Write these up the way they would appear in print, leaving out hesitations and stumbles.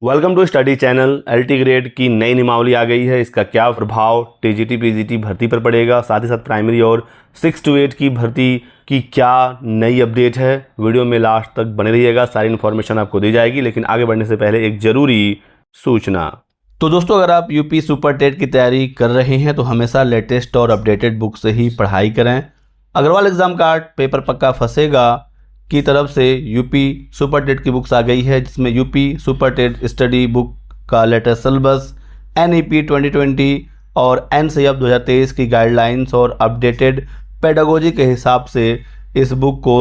Welcome to study channel. LT grade की नई नियमावली आ गई है। इसका क्या प्रभाव टीजीटी पीजीटी भर्ती पर पड़ेगा, साथ ही साथ प्राइमरी और 6 to 8 की भर्ती की क्या नई अपडेट है, वीडियो में लास्ट तक बने रहिएगा। सारी इन्फॉर्मेशन आपको दी जाएगी। लेकिन आगे बढ़ने से पहले एक जरूरी सूचना। तो दोस्तों, अगर आप यूपी सुपर टेट की तैयारी कर रहे हैं तो हमेशा लेटेस्ट और अपडेटेड बुक से ही पढ़ाई करें। अग्रवाल एग्जाम कार्ड पेपर पक्का फंसेगा की तरफ से यूपी सुपर टेट की बुक्स आ गई है, जिसमें UP super TET study book का लेटेस्ट सिलेबस, एनईपी 2020 और एनसीईआरटी 2023 की गाइडलाइंस और अपडेटेड पेडागोजी के हिसाब से इस बुक को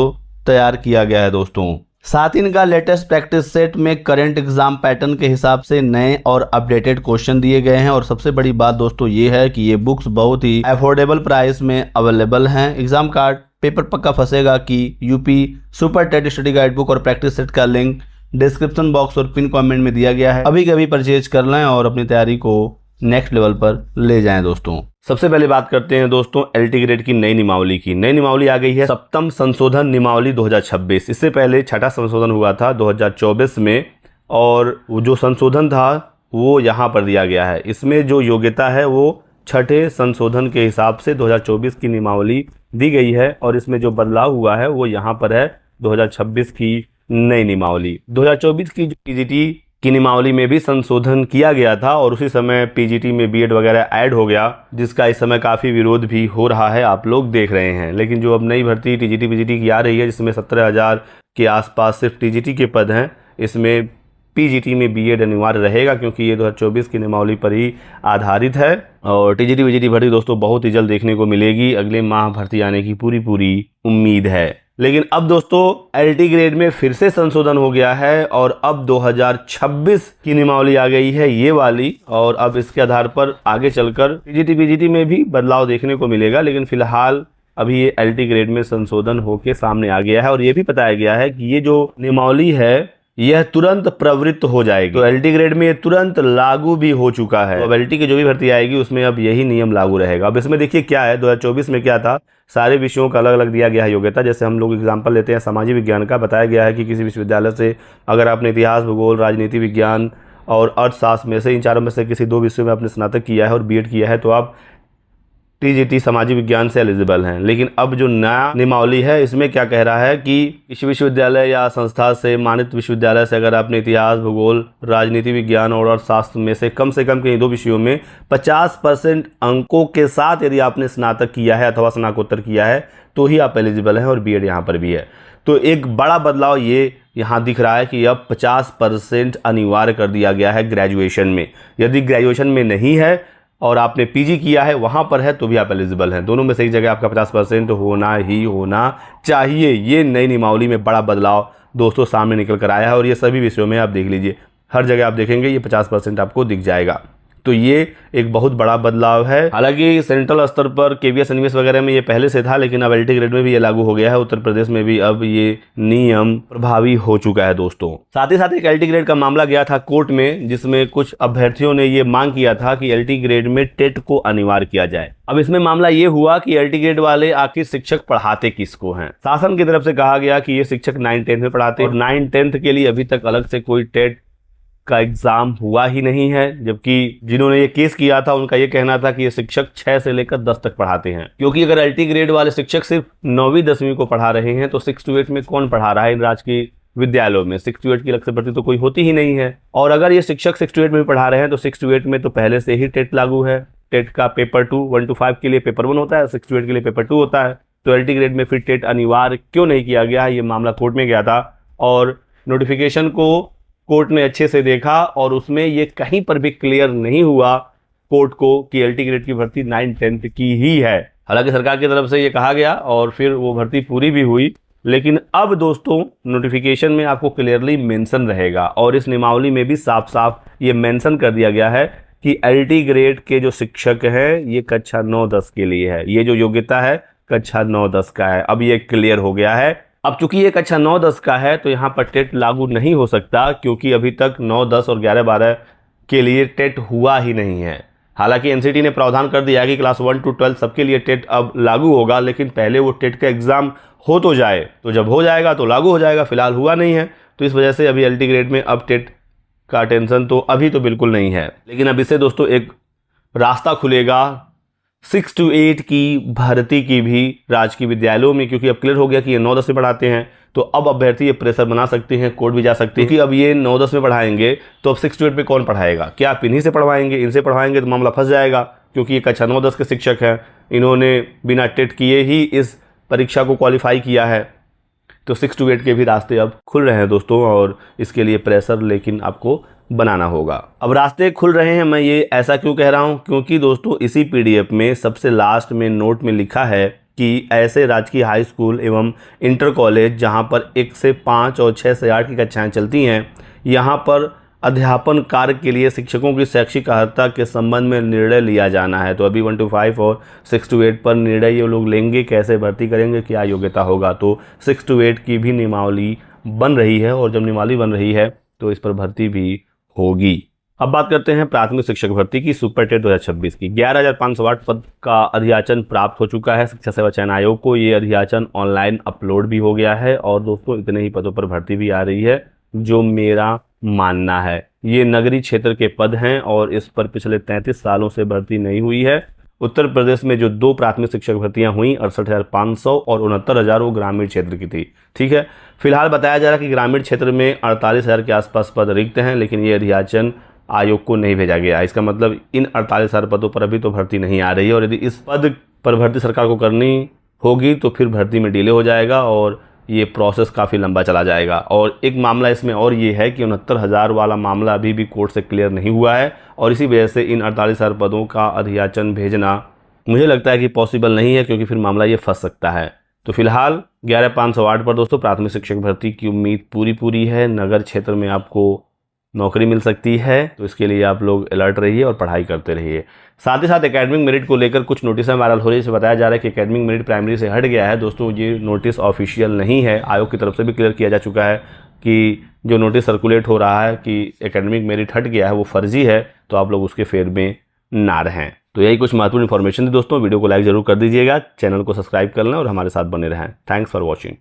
तैयार किया गया है दोस्तों। साथ ही इनका लेटेस्ट प्रैक्टिस सेट में करंट एग्जाम पैटर्न के हिसाब से नए और अपडेटेड क्वेश्चन दिए गए हैं। और सबसे बड़ी बात दोस्तों ये है कि ये बुक्स बहुत ही अफोर्डेबल प्राइस में अवेलेबल हैं। एग्जाम कार्ड पेपर पक्का फंसेगा कि UP super TET study guide book और प्रैक्टिस सेट का लिंक डिस्क्रिप्शन बॉक्स और पिन कमेंट में दिया गया है। अभी कभी परचेज कर लें और अपनी तैयारी को नेक्स्ट लेवल पर ले जाएं दोस्तों। सबसे पहले बात करते हैं दोस्तों एलटी ग्रेड की नई नियमावली की। नई नियमावली आ गई है सप्तम संशोधन नियमावली 2026। इससे पहले छठा संशोधन हुआ था 2024 में, और वो जो संशोधन था वो यहाँ पर दिया गया है। इसमें जो योग्यता है वो छठे संशोधन के हिसाब से 2024 की नियमावली दी गई है, और इसमें जो बदलाव हुआ है वो यहाँ पर है 2026 की नई नियमावली। 2024 की जो पीजीटी की नियमावली में भी संशोधन किया गया था, और उसी समय पीजीटी में बीएड वगैरह ऐड हो गया, जिसका इस समय काफ़ी विरोध भी हो रहा है, आप लोग देख रहे हैं। लेकिन जो अब नई भर्ती टीजीटी पीजीटी की आ रही है, जिसमें 17,000 के आसपास सिर्फ टीजीटी के पद हैं, इसमें पीजीटी में बीएड अनिवार्य रहेगा, क्योंकि ये 2024 की नियमावली पर ही आधारित है। और टीजीटी पीजीटी भर्ती दोस्तों बहुत ही जल्द देखने को मिलेगी। अगले माह भर्ती आने की पूरी उम्मीद है। लेकिन अब दोस्तों एलटी ग्रेड में फिर से संशोधन हो गया है, और अब 2026 की नियमावली आ गई है ये वाली, और अब इसके आधार पर आगे चलकर टीजीटी पीजीटी में भी बदलाव देखने को मिलेगा। लेकिन फिलहाल अभी ये एलटी ग्रेड में संशोधन होके सामने आ गया है, और ये भी बताया गया है कि ये जो नियमावली है यह तुरंत प्रवृत्त हो जाएगी। तो एलटी ग्रेड में ये तुरंत लागू भी हो चुका है। तो अब एलटी की जो भी भर्ती आएगी उसमें अब यही नियम लागू रहेगा। अब इसमें देखिए क्या है, 2024 में क्या था, सारे विषयों का अलग अलग दिया गया है योग्यता। जैसे हम लोग एग्जाम्पल लेते हैं सामाजिक विज्ञान का, बताया गया है कि किसी विश्वविद्यालय से अगर आपने इतिहास, भूगोल, राजनीति विज्ञान और अर्थशास्त्र में से इन चारों में से किसी 2 विषयों में आपने स्नातक किया है और बीएड किया है, तो आप टीजीटी सामाजिक विज्ञान से एलिजिबल हैं। लेकिन अब जो नया नियमावली है इसमें क्या कह रहा है कि किसी विश्वविद्यालय या संस्था से, मानित विश्वविद्यालय से अगर आपने इतिहास, भूगोल, राजनीति विज्ञान और अर्थशास्त्र में से कम किन्हीं 2 विषयों में 50% अंकों के साथ यदि आपने स्नातक किया है अथवा स्नातकोत्तर किया है तो ही आप एलिजिबल हैं, और बीएड यहाँ पर भी है। तो एक बड़ा बदलाव ये यहाँ दिख रहा है कि अब 50% अनिवार्य कर दिया गया है ग्रेजुएशन में। यदि ग्रेजुएशन में नहीं है और आपने पीजी किया है वहाँ पर है तो भी आप एलिजिबल हैं। दोनों में से एक जगह आपका 50% होना चाहिए। ये नई नियमावली में बड़ा बदलाव दोस्तों सामने निकल कर आया है, और ये सभी विषयों में आप देख लीजिए, हर जगह आप देखेंगे ये 50% आपको दिख जाएगा। तो ये एक बहुत बड़ा बदलाव है। हालांकि सेंट्रल स्तर पर केवीएस एनवीएस वगैरह में ये पहले से था, लेकिन अब एलटी ग्रेड में भी ये लागू हो गया है। उत्तर प्रदेश में भी अब ये नियम प्रभावी हो चुका है दोस्तों। साथ ही साथ एक एलटी ग्रेड का मामला गया था कोर्ट में, जिसमें कुछ अभ्यर्थियों ने ये मांग किया था कि एलटी ग्रेड में टेट को अनिवार्य किया जाए। अब इसमें मामला ये हुआ कि एलटी ग्रेड वाले आखिर शिक्षक पढ़ाते किसको हैं। शासन की तरफ से कहा गया कि ये शिक्षक 9-10 में पढ़ाते, और 9-10 के लिए अभी तक अलग से कोई टेट का एग्जाम हुआ ही नहीं है। जबकि जिन्होंने ये केस किया था उनका ये कहना था कि ये शिक्षक 6 से लेकर 10 तक पढ़ाते हैं, क्योंकि अगर एलटी ग्रेड वाले शिक्षक सिर्फ 9वीं 10वीं को पढ़ा रहे हैं तो 6 to 8 में कौन पढ़ा रहा है इन राजकीय विद्यालयों में। 6 to 8 की अलग से भर्ती तो कोई होती ही नहीं है। और अगर ये शिक्षक 6 to 8 में पढ़ा रहे हैं तो 6 to 8 में तो पहले से ही टेट लागू है। टेट का पेपर 2 1 to 5 के लिए पेपर 1 होता है, 6 to 8 के लिए पेपर 2 होता है। तो एलटी ग्रेड में फिर टेट अनिवार्य क्यों नहीं किया गया है, ये मामला कोर्ट में गया था, और नोटिफिकेशन को कोर्ट ने अच्छे से देखा, और उसमें ये कहीं पर भी क्लियर नहीं हुआ कोर्ट को कि एलटी ग्रेड की भर्ती 9-10 की ही है। हालांकि सरकार की तरफ से ये कहा गया और फिर वो भर्ती पूरी भी हुई। लेकिन अब दोस्तों नोटिफिकेशन में आपको क्लियरली मेंशन रहेगा, और इस नियमावली में भी साफ साफ ये मेंशन कर दिया गया है कि एलटी ग्रेड के जो शिक्षक हैं ये कक्षा 9-10 के लिए है। ये जो योग्यता है कक्षा 9-10 का है। अब ये क्लियर हो गया है। अब चूंकि ये कक्षा 9-10 का है तो यहाँ पर टेट लागू नहीं हो सकता, क्योंकि अभी तक 9, 10 और 11, 12 के लिए टेट हुआ ही नहीं है। हालांकि एनसीटी ने प्रावधान कर दिया कि क्लास 1 to 12 सबके लिए टेट अब लागू होगा, लेकिन पहले वो टेट का एग्जाम हो तो जाए, तो जब हो जाएगा तो लागू हो जाएगा। फिलहाल हुआ नहीं है, तो इस वजह से अभी एलटी ग्रेड में अब टेट का टेंशन तो अभी तो बिल्कुल नहीं है, लेकिन अब इससे दोस्तों एक रास्ता खुलेगा 6 to 8 की भर्ती की भी राजकीय विद्यालयों में, क्योंकि अब क्लियर हो गया कि ये 9-10 में पढ़ाते हैं, तो अब अभ्यर्थी ये प्रेशर बना सकते हैं, कोर्ट भी जा सकते हैं, क्योंकि अब ये 9-10 में पढ़ाएंगे तो अब 6 to 8 पे कौन पढ़ाएगा? क्या आप इन्हीं से पढ़वाएंगे? इनसे पढ़वाएंगे तो मामला फंस जाएगा, क्योंकि ये कक्षा 9-10 के शिक्षक हैं, इन्होंने बिना टेट किए ही इस परीक्षा को क्वालिफाई किया है। तो 6 to 8 के भी रास्ते अब खुल रहे हैं दोस्तों, और इसके लिए प्रेशर लेकिन आपको बनाना होगा। अब रास्ते खुल रहे हैं, मैं ये ऐसा क्यों कह रहा हूं? क्योंकि दोस्तों इसी पीडीएफ में सबसे लास्ट में नोट में लिखा है कि ऐसे राजकीय हाई स्कूल एवं इंटर कॉलेज जहां पर 1 से 5 और 6 से 8 की कक्षाएं चलती हैं, यहां पर अध्यापन कार्य के लिए शिक्षकों की शैक्षिक अर्हता के संबंध में निर्णय लिया जाना है। तो अभी 1 to 5 और 6 to 8 पर निर्णय ये लोग लेंगे, कैसे भर्ती करेंगे, क्या योग्यता होगा। तो 6 to 8 की भी नियमावली बन रही है, और जब नियमावली बन रही है तो इस पर भर्ती भी होगी। अब बात करते हैं प्राथमिक शिक्षक भर्ती की सुपर टेट 2026 की। 11,508 पद का अधियाचन प्राप्त हो चुका है शिक्षा सेवा चयन आयोग को। ये अधियाचन ऑनलाइन अपलोड भी हो गया है, और दोस्तों इतने ही पदों पर भर्ती भी आ रही है, जो मेरा मानना है। ये नगरीय क्षेत्र के पद हैं, और इस पर पिछले 33 सालों से भर्ती नहीं हुई है। उत्तर प्रदेश में जो 2 प्राथमिक शिक्षक भर्तियां हुई 68,500 और 69,000 वो ग्रामीण क्षेत्र की थी। ठीक है, फिलहाल बताया जा रहा है कि ग्रामीण क्षेत्र में 48,000 के आसपास पद रिक्त हैं, लेकिन ये अधियाचन आयोग को नहीं भेजा गया। इसका मतलब इन 48,000 पदों पर अभी तो भर्ती नहीं आ रही है, और यदि इस पद पर भर्ती सरकार को करनी होगी तो फिर भर्ती में डिले हो जाएगा, और ये प्रोसेस काफ़ी लंबा चला जाएगा। और एक मामला इसमें और ये है कि 69,000 वाला मामला अभी भी कोर्ट से क्लियर नहीं हुआ है, और इसी वजह से इन 48,000 पदों का अधियाचन भेजना मुझे लगता है कि पॉसिबल नहीं है, क्योंकि फिर मामला ये फंस सकता है। तो फिलहाल 11,508 पर दोस्तों प्राथमिक शिक्षक भर्ती की उम्मीद पूरी है। नगर क्षेत्र में आपको नौकरी मिल सकती है, तो इसके लिए आप लोग अलर्ट रहिए और पढ़ाई करते रहिए। साथ ही साथ एकेडमिक मेरिट को लेकर कुछ नोटिस वायरल हो रही है। इसे बताया जा रहा है कि एकेडमिक मेरिट प्राइमरी से हट गया है। दोस्तों ये नोटिस ऑफिशियल नहीं है, आयोग की तरफ से भी क्लियर किया जा चुका है कि जो नोटिस सर्कुलेट हो रहा है कि एकेडमिक मेरिट हट गया है वो फर्जी है, तो आप लोग उसके फेर में ना रहें। तो यही कुछ महत्वपूर्ण इन्फॉर्मेशन थी दोस्तों। वीडियो को लाइक जरूर कर दीजिएगा, चैनल को सब्सक्राइब कर लें और हमारे साथ बने रहें। Thanks for watching.